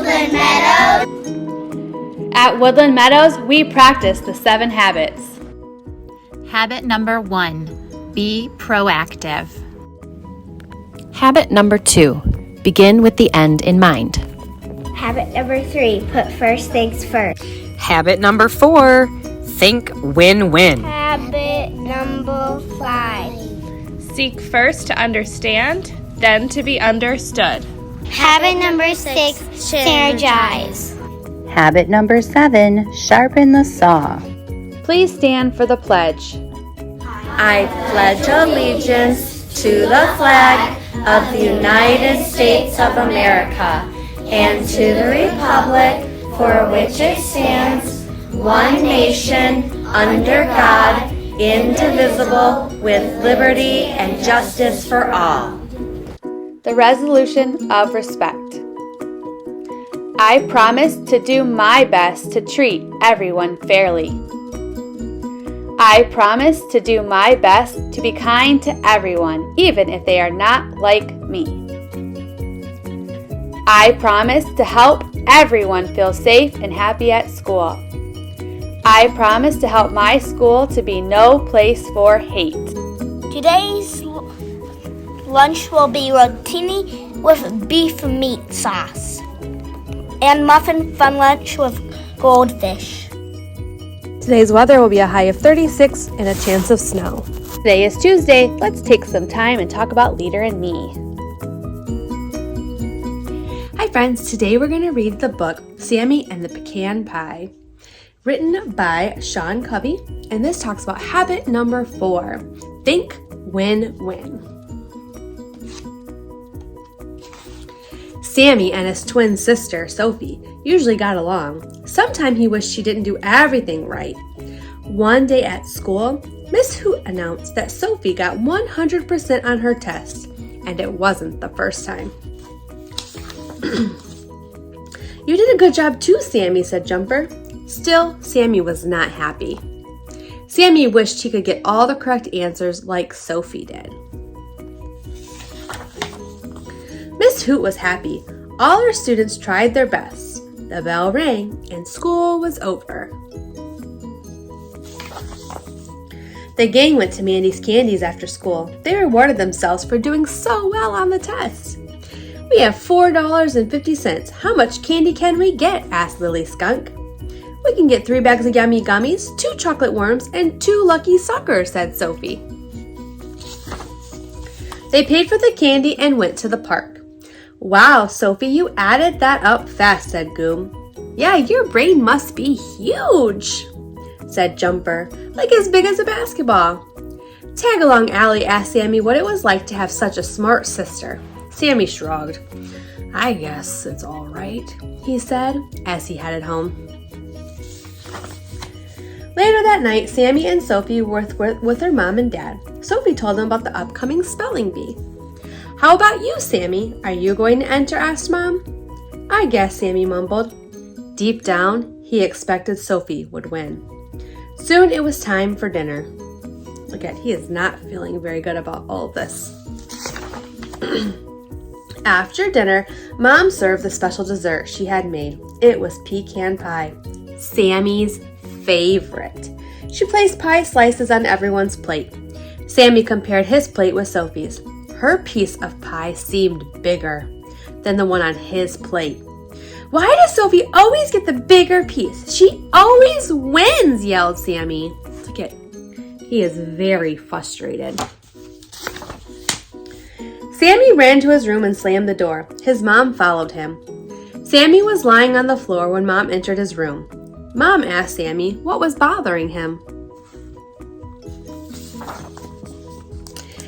Woodland Meadows. At Woodland Meadows, we practice the 7 habits. Habit number 1, be proactive. Habit number 2, begin with the end in mind. Habit number 3, put first things first. Habit number 4, think win-win. Habit number 5. Seek first to understand, then to be understood. Habit number 6, synergize. Habit number 7, sharpen the saw. Please stand for the pledge. I pledge allegiance to the flag of the United States of America and to the republic for which it stands, one nation, under God, indivisible, with liberty and justice for all. The resolution of respect. I promise to do my best to treat everyone fairly. I promise to do my best to be kind to everyone, even if they are not like me. I promise to help everyone feel safe and happy at school. I promise to help my school to be no place for hate. Today's lunch will be rotini with beef meat sauce and muffin fun lunch with goldfish. Today's weather will be a high of 36 and a chance of snow. Today is Tuesday. Let's take some time and talk about Leader and Me. Hi friends, today we're going to read the book Sammy and the Pecan Pie, written by Sean Covey, and this talks about habit number 4, think win-win. Sammy and his twin sister, Sophie, usually got along. Sometimes he wished she didn't do everything right. One day at school, Miss Hoot announced that Sophie got 100% on her test, and it wasn't the first time. You did a good job too, Sammy, said Jumper. Still, Sammy was not happy. Sammy wished he could get all the correct answers like Sophie did. Miss Hoot was happy. All her students tried their best. The bell rang and school was over. The gang went to Mandy's Candies after school. They rewarded themselves for doing so well on the test. We have $4.50. How much candy can we get? Asked Lily Skunk. We can get 3 bags of yummy gummies, 2 chocolate worms, and 2 lucky suckers, said Sophie. They paid for the candy and went to the park. Wow, Sophie, you added that up fast, said Goom. Yeah, your brain must be huge, said Jumper, like as big as a basketball. Tag-along Allie asked Sammy what it was like to have such a smart sister. Sammy shrugged. I guess it's all right, he said as he headed home. Later that night, Sammy and Sophie were with their mom and dad. Sophie told them about the upcoming spelling bee. How about you, Sammy? Are you going to enter? Asked Mom. I guess, Sammy mumbled. Deep down, he expected Sophie would win. Soon it was time for dinner. Look at, he is not feeling very good about all of this. After dinner, Mom served the special dessert she had made. It was pecan pie, Sammy's favorite. She placed pie slices on everyone's plate. Sammy compared his plate with Sophie's. Her piece of pie seemed bigger than the one on his plate. Why does Sophie always get the bigger piece? She always wins, yelled Sammy. Look at, he is very frustrated. Sammy ran to his room and slammed the door. His mom followed him. Sammy was lying on the floor when Mom entered his room. Mom asked Sammy what was bothering him.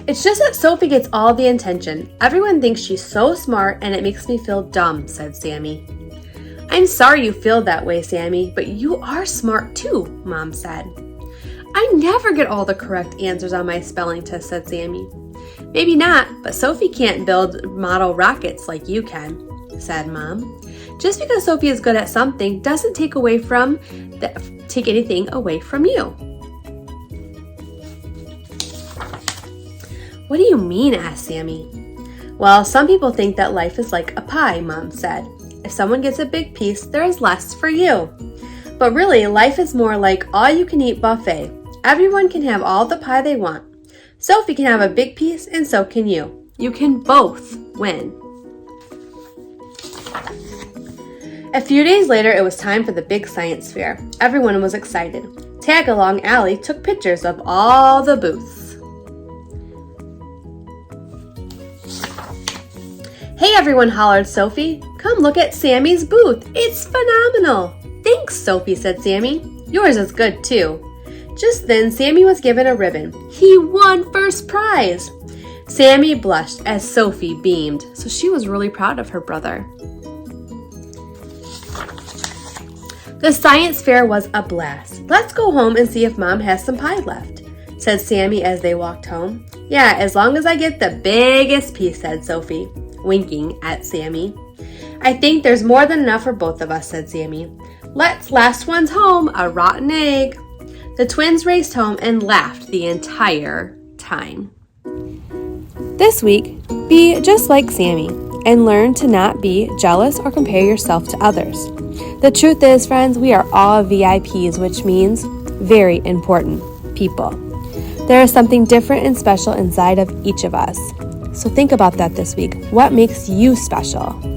It's just that Sophie gets all the attention. Everyone thinks she's so smart and it makes me feel dumb, said Sammy. I'm sorry you feel that way, Sammy, but you are smart too, Mom said. I never get all the correct answers on my spelling test, said Sammy. Maybe not, but Sophie can't build model rockets like you can, said Mom. Just because Sophie is good at something doesn't take anything away from you. What do you mean? Asked Sammy. Well, some people think that life is like a pie, Mom said. If someone gets a big piece, there is less for you. But really, life is more like all-you-can-eat buffet. Everyone can have all the pie they want. Sophie can have a big piece, and so can you. You can both win. A few days later, it was time for the big science fair. Everyone was excited. Tag-along Allie took pictures of all the booths. Hey everyone, hollered Sophie. Come look at Sammy's booth. It's phenomenal. Thanks, Sophie, said Sammy. Yours is good too. Just then, Sammy was given a ribbon. He won first prize. Sammy blushed as Sophie beamed, so she was really proud of her brother. The science fair was a blast. Let's go home and see if Mom has some pie left, said Sammy as they walked home. Yeah, as long as I get the biggest piece, said Sophie, winking at Sammy. I think there's more than enough for both of us, said Sammy. Let's last one's home, a rotten egg. The twins raced home and laughed the entire time. This week, be just like Sammy and learn to not be jealous or compare yourself to others. The truth is, friends, we are all VIPs, which means very important people. There is something different and special inside of each of us. So think about that this week. What makes you special?